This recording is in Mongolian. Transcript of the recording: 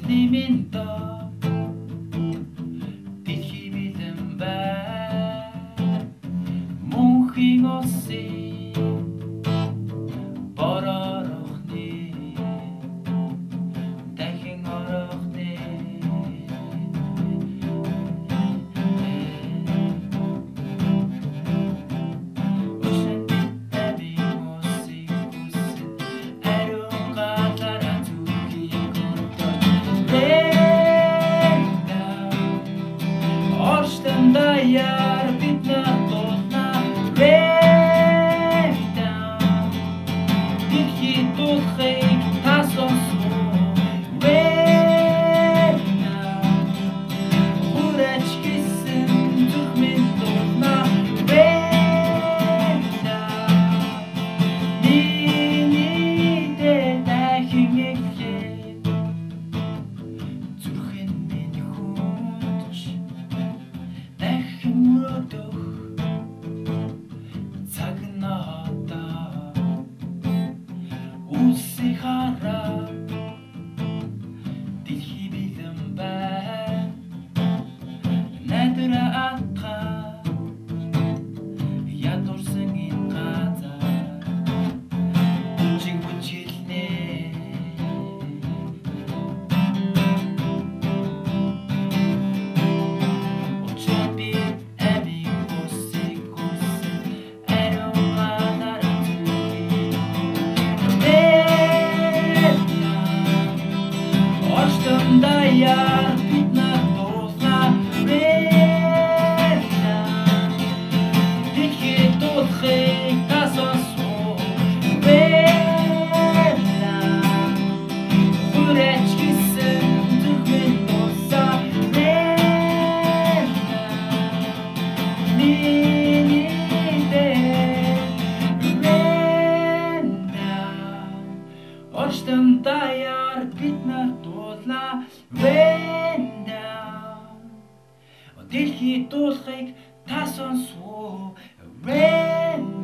Бидний минь доо дэлхий бэлэн бай мөнхийн улсын боророхны дахин орохны Даяар бид нар дуулна Rain down дэлхий дуулахыг та сонсов Rain down хүрээч гэсэн зүрх минь дуулна Rain down миний дэ дахин эхлэх зүрхэн минь хүндж цаг надаа үсээ хараа дэлхий бэлэн бай надра атга ядурсан энэ газар чиг бүжгэлнэ Даяар бид нар дуулна Rain down дэлхий дуулахыг та сонсов Rain down хүрээч гэсэн зүрх минь дуулсан Rain down миний дэ Rain down Орштон даяар бид нар дуулна Rain down дэлхий дуулахыг та сонсов Rain